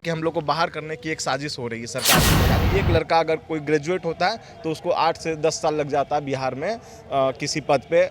कि हम लोग को बाहर करने की एक साजिश हो रही है सरकार की। यानी एक लड़का अगर कोई ग्रेजुएट होता है तो उसको 8 से 10 साल लग जाता है बिहार में किसी पद पे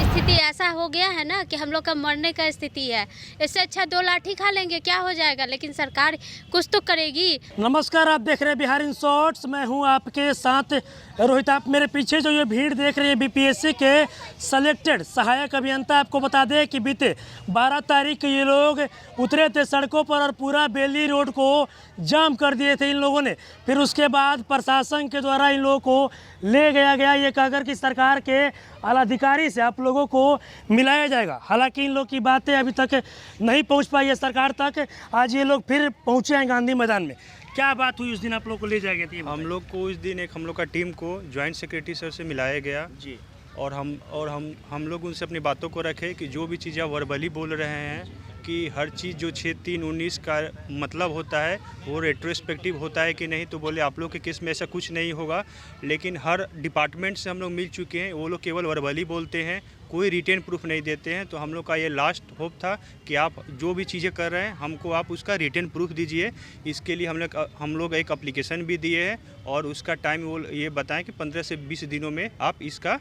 स्थिति ऐसा हो गया है ना कि हम लोग का मरने का स्थिति है। इससे अच्छा 2 लाठी खा लेंगे, क्या हो जाएगा, लेकिन सरकार कुछ तो करेगी। नमस्कार, आप देख रहे हैं बिहार इन शॉर्ट्स। मैं हूं आपके साथ रोहित। आप मेरे पीछे जो ये भीड़ देख रहे हैं बीपीएससी के सेलेक्टेड सहायक अभियंता। आपको बता दें कि बीते 12 तारीख को ये लोग उतरे थे सड़कों पर और पूरा बेली रोड को जाम कर दिए थे इन लोगों ने। फिर उसके बाद प्रशासन के द्वारा इन लोगों को ले गया ये कहकर कि सरकार के आला अधिकारी से आप लोगों को मिलाया जाएगा। हालांकि इन लोग की बातें अभी तक नहीं पहुंच पाई है सरकार तक। आज ये लोग फिर पहुंचे हैं गांधी मैदान में। क्या बात हुई उस दिन आप लोग को ले जाया गया था? हम लोग को उस दिन हम लोग का टीम को जॉइंट सेक्रेटरी सर से मिलाया गया जी। और हम लोग उनसे अपनी बातों को रखे कि जो भी चीज़ें वर्बली बोल रहे हैं कि हर चीज़ जो 6-3-19 का मतलब होता है वो रेट्रोस्पेक्टिव होता है कि नहीं, तो बोले आप लोग के केस में ऐसा कुछ नहीं होगा। लेकिन हर डिपार्टमेंट से हम लोग मिल चुके हैं, वो लोग केवल वर्बली बोलते हैं, कोई रिटेन प्रूफ नहीं देते हैं। तो हम लोग का ये लास्ट होप था कि आप जो भी चीज़ें कर रहे हैं हमको आप उसका रिटेन प्रूफ दीजिए। इसके लिए हम लोग एक एप्लीकेशन भी दिए हैं और उसका टाइम वो ये बताएं कि 15 से 20 दिनों में आप इसका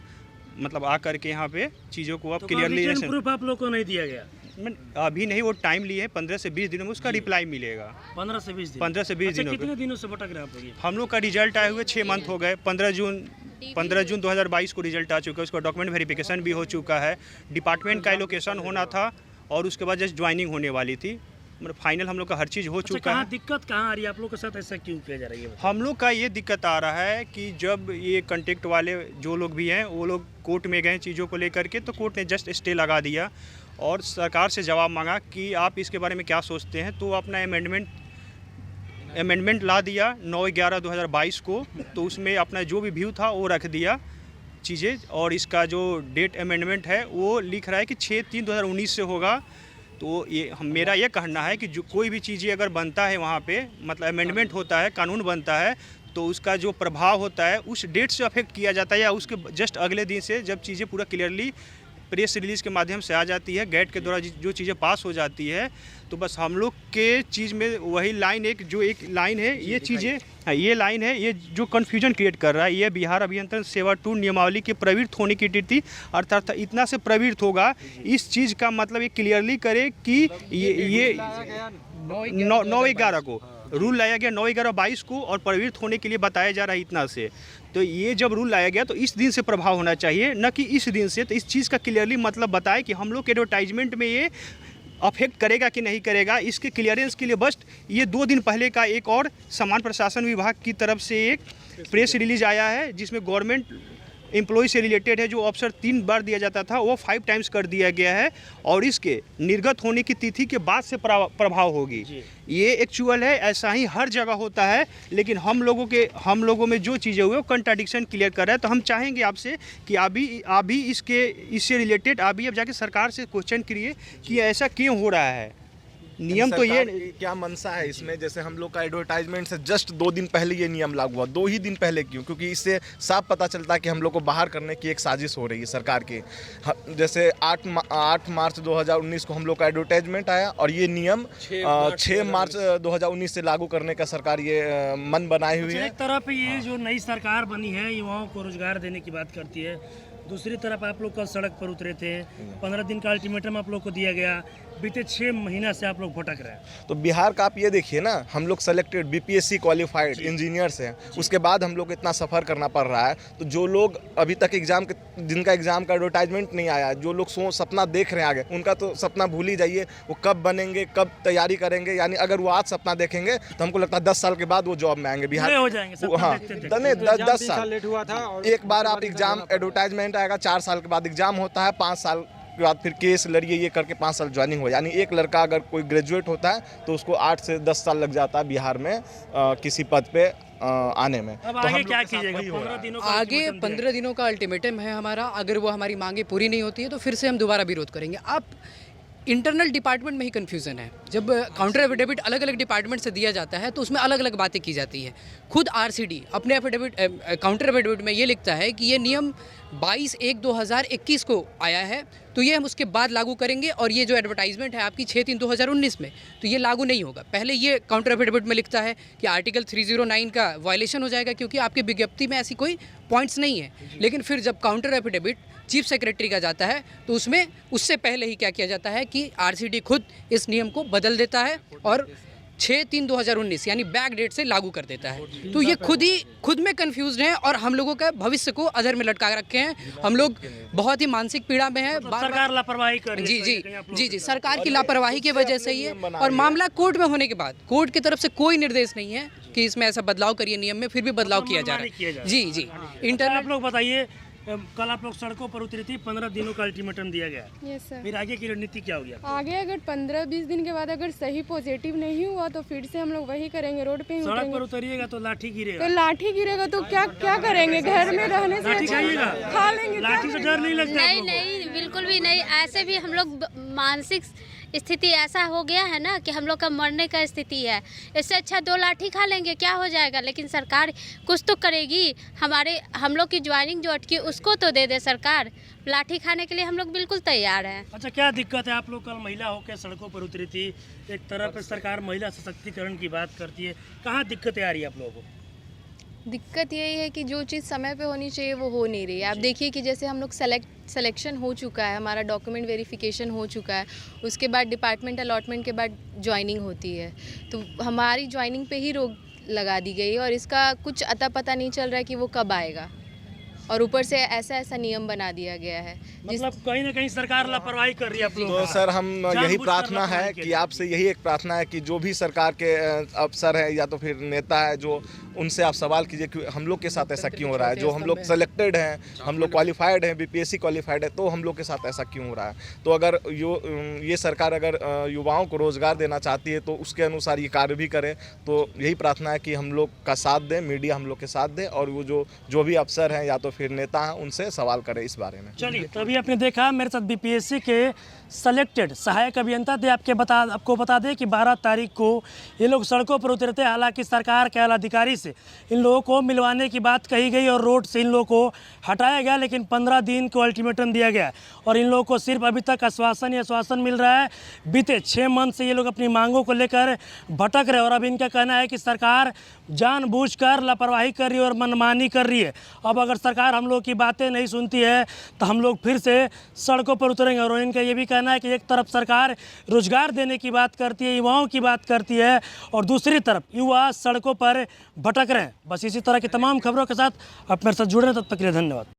मतलब आ करके यहाँ पे चीज़ों को आप क्लियरली प्रूफ आप लोग को नहीं दिया गया? अभी नहीं, वो टाइम लिए है 15 से 20 दिनों में उसका रिप्लाई मिलेगा। 15 से 20 दिन? 15 से 20 दिनों। कितने दिनों से भटक रहे आप लोग? हम लोग का रिजल्ट आए हुए 6 मंथ हो गए। 15 जून 2022 को रिजल्ट आ चुका है, उसका डॉक्यूमेंट वेरिफिकेशन भी हो चुका है। डिपार्टमेंट का एलोकेशन होना था और उसके बाद जस्ट ज्वाइनिंग होने वाली थी। मतलब फाइनल हम लोग का हर चीज़ हो चुका है। दिक्कत कहाँ आ रही है आप लोग के साथ? ऐसा क्यों किया जा रहा है? हम लोग का ये दिक्कत आ रहा है कि जब ये कंटेक्ट वाले जो लोग भी हैं वो लोग कोर्ट में गए चीज़ों को लेकर के, तो कोर्ट ने जस्ट स्टे लगा दिया और सरकार से जवाब मांगा कि आप इसके बारे में क्या सोचते हैं। तो अपना अमेंडमेंट ला दिया 9/11/2022 को। तो उसमें अपना जो भी व्यू था वो रख दिया चीज़ें, और इसका जो डेट अमेंडमेंट है वो लिख रहा है कि 6/3/2019 से होगा। तो ये मेरा ये कहना है कि जो कोई भी चीज़ें अगर बनता है वहाँ पे, मतलब अमेंडमेंट होता है, कानून बनता है, तो उसका जो प्रभाव होता है उस डेट से अफेक्ट किया जाता है या उसके जस्ट अगले दिन से, जब चीज़ें पूरा क्लियरली प्रेस रिलीज़ के माध्यम से आ जाती है, गेट के द्वारा जो चीज़ें पास हो जाती है। तो बस हम लोग के चीज़ में वही लाइन एक लाइन है, ये चीज़ें, ये लाइन है, ये जो कन्फ्यूजन क्रिएट कर रहा है। ये बिहार अभियंत्रण सेवा 2 नियमावली के प्रवृत्त होने की तिथि अर्थात इतना से प्रवृत्त होगा। इस चीज़ का मतलब ये क्लियरली करे कि ये 9/11 को रूल लाया गया, 9/11/22 को, और प्रवृत्त होने के लिए बताया जा रहा है इतना से। तो ये जब रूल लाया गया तो इस दिन से प्रभाव होना चाहिए, न कि इस दिन से। तो इस चीज़ का क्लियरली मतलब बताए कि हम लोग के एडवर्टाइजमेंट में ये अफेक्ट करेगा कि नहीं करेगा। इसके क्लियरेंस के लिए बस ये 2 दिन पहले का एक और सामान्य प्रशासन विभाग की तरफ से एक प्रेस रिलीज आया है, जिसमें गवर्नमेंट एम्प्लॉय से रिलेटेड है। जो अवसर 3 बार दिया जाता था वो 5 टाइम्स कर दिया गया है, और इसके निर्गत होने की तिथि के बाद से प्रभाव होगी। ये एक्चुअल है, ऐसा ही हर जगह होता है। लेकिन हम लोगों में जो चीज़ें हुए वो कंट्राडिक्शन क्लियर कर रहा है। तो हम चाहेंगे आपसे कि आप भी इससे रिलेटेड आप भी अब जाके सरकार से क्वेश्चन करिए कि ऐसा क्यों हो रहा है। नियम तो ये क्या मंशा है इसमें? जैसे हम लोग का एडवर्टाइजमेंट से जस्ट 2 दिन पहले ये नियम लागू हुआ। 2 ही दिन पहले क्यों? क्योंकि इससे साफ पता चलता है कि हम लोग को बाहर करने की एक साजिश हो रही है सरकार की। जैसे 8 मार्च 2019 को हम लोग का एडवर्टाइजमेंट आया और ये नियम 6 मार्च 2019 से लागू करने का सरकार ये मन बनाई हुई है। एक तरफ ये जो नई सरकार बनी है युवाओं को रोजगार देने की बात करती है, दूसरी तरफ आप लोग कल सड़क पर उतरे थे, 15 दिन का अल्टीमेटम आप लोग को दिया गया। बीते 6 महीना से आप लोग भटक रहे हैं। तो बिहार का आप ये देखिए ना, हम लोग सेलेक्टेड बीपीएससी क्वालिफाइड इंजीनियर्स हैं, उसके बाद हम लोग इतना सफ़र करना पड़ रहा है। तो जो लोग अभी तक जिनका एग्ज़ाम का एडवर्टाइजमेंट नहीं आया, जो लोग सपना देख रहे हैं आगे, उनका तो सपना भूल ही जाइए। वो कब बनेंगे, कब तैयारी करेंगे। यानी अगर वो आज सपना देखेंगे तो हमको लगता है 10 साल के बाद वो जॉब में आएंगे बिहार हो जाएंगे। हाँ, 10 साल लेट हुआ था। एक बार आप एग्ज़ाम एडवर्टाइजमेंट आएगा, 4 साल के बाद एग्ज़ाम होता है, 5 साल के बाद फिर केस लड़िए, ये करके 5 साल ज्वाइनिंग हो। यानी एक लड़का अगर कोई ग्रेजुएट होता है तो उसको 8 से 10 साल लग जाता है बिहार में किसी पद पे आने में। अब तो आगे हम क्या कीजिएगा? 15 दिनों का आगे 15 दिनों का अल्टीमेटम है हमारा। अगर वो हमारी मांगे पूरी नहीं होती है तो फिर से हम दोबारा विरोध करेंगे। आप इंटरनल डिपार्टमेंट में ही कन्फ्यूज़न है। जब काउंटर एफिडेविट अलग अलग डिपार्टमेंट से दिया जाता है तो उसमें अलग अलग बातें की जाती हैं। खुद आरसीडी अपने एफिडेविट काउंटर एफिडेविट में ये लिखता है कि ये नियम 22/1/2021 को आया है, तो ये हम उसके बाद लागू करेंगे, और ये जो एडवर्टाइजमेंट है आपकी 6/3/2019 में, तो ये लागू नहीं होगा। पहले ये काउंटर एफिडेविट में लिखता है कि आर्टिकल 309 का वायलेशन हो जाएगा क्योंकि आपकी विज्ञप्ति में ऐसी कोई पॉइंट्स नहीं है। लेकिन फिर जब काउंटर एफिडेविट चीफ सेक्रेटरी का जाता है तो उसमें उससे पहले ही क्या किया जाता है कि आरसीडी खुद इस नियम को बदल देता है और 6/3/2019 यानी बैक डेट से लागू कर देता है। तो ये खुद में कंफ्यूज्ड हैं और हम लोगों का भविष्य को अधर में लटका रखे हैं। हम लोग बहुत ही मानसिक पीड़ा में हैं। सरकार लापरवाही कर रही है। जी, सरकार की लापरवाही की वजह से ये, और मामला कोर्ट में होने के बाद कोर्ट की तरफ से कोई निर्देश नहीं है कि इसमें ऐसा बदलाव करिए नियम में, फिर भी बदलाव किया जा रहा है। जी इंटरनेट। आप लोग बताइए, कल आप लोग सड़कों पर उतरी थी, 15 दिनों का अल्टीमेटम दिया गया। Yes sir. फिर आगे की रणनीति क्या होगी? आगे अगर 15-20 दिन के बाद अगर सही पॉजिटिव नहीं हुआ तो फिर से हम लोग वही करेंगे, रोड पे ही सड़क उतरेंगे। पर उतरिएगा तो लाठी गिरेगा। तो लाठी गिरेगा तो क्या करेंगे? घर में रहने से लाठी अच्छा खाइएगा? खा लेंगे। लाठी से डर नहीं लगता? नहीं नहीं, बिल्कुल भी नहीं। ऐसे भी हम लोग मानसिक स्थिति ऐसा हो गया है ना कि हम लोग का मरने का स्थिति है। इससे अच्छा 2 लाठी खा लेंगे, क्या हो जाएगा। लेकिन सरकार कुछ तो करेगी। हम लोग की ज्वाइनिंग जो अटकी उसको तो दे दे सरकार। लाठी खाने के लिए हम लोग बिल्कुल तैयार हैं। अच्छा, क्या दिक्कत है? आप लोग कल महिला होकर सड़कों पर उतरी थी, एक तरफ सरकार महिला सशक्तिकरण की बात करती है, कहाँ दिक्कतें आ रही है आप लोगों को? दिक्कत यही है कि जो चीज़ समय पे होनी चाहिए वो हो नहीं रही है। आप देखिए कि जैसे हम लोग सिलेक्शन हो चुका है, हमारा डॉक्यूमेंट वेरिफिकेशन हो चुका है, उसके बाद डिपार्टमेंट अलॉटमेंट के बाद ज्वाइनिंग होती है, तो हमारी ज्वाइनिंग पे ही रोक लगा दी गई और इसका कुछ अता पता नहीं चल रहा है कि वो कब आएगा, और ऊपर से ऐसा नियम बना दिया गया है। मतलब कहीं ना कहीं सरकार लापरवाही कर रही है आप लोगों तो का। सर हम यही जानबूझकर प्रार्थना है लापरवाही के कि लिए। आपसे यही एक प्रार्थना है कि जो भी सरकार के अफसर है या तो फिर नेता है, जो उनसे आप सवाल कीजिए कि हम लोग के साथ ऐसा क्यों हो रहा है। जो हम लोग सेलेक्टेड हैं, हम लोग क्वालिफाइड हैं, बीपीएससी क्वालिफाइड है, तो हम लोग के साथ ऐसा क्यों हो रहा है। तो अगर ये सरकार अगर युवाओं को रोजगार देना चाहती है तो उसके अनुसार ये कार्य भी करे। तो यही प्रार्थना है कि हम लोग का साथ दें, मीडिया हम लोग के साथ दे, और वो जो भी अफसर हैं या तो फिर नेता हैं उनसे सवाल करें इस बारे में। चलिए, तो अभी आपने देखा मेरे साथ बीपीएससी के सेलेक्टेड सहायक अभियंता थे। आपको बता दें कि 12 तारीख को ये लोग सड़कों पर उतरे थे। हालांकि सरकार के आला अधिकारी से इन लोगों को मिलवाने की बात कही गई और रोड से इन लोगों को हटाया गया, लेकिन 15 दिन को अल्टीमेटम दिया गया और इन लोगों को सिर्फ अभी तक आश्वासन मिल रहा है। बीते 6 मंथ से ये लोग अपनी मांगों को लेकर भटक रहे और अब इनका कहना है कि सरकार जानबूझकर लापरवाही कर रही है और मनमानी कर रही है। अब अगर सरकार हम लोग की बातें नहीं सुनती है तो हम लोग फिर से सड़कों पर उतरेंगे। और इनका ये भी कहना है कि एक तरफ सरकार रोजगार देने की बात करती है, युवाओं की बात करती है, और दूसरी तरफ युवा सड़कों पर भटक रहे हैं। बस इसी तरह की तमाम खबरों के साथ आप मेरे साथ जुड़े हैं। तब तक के लिए धन्यवाद।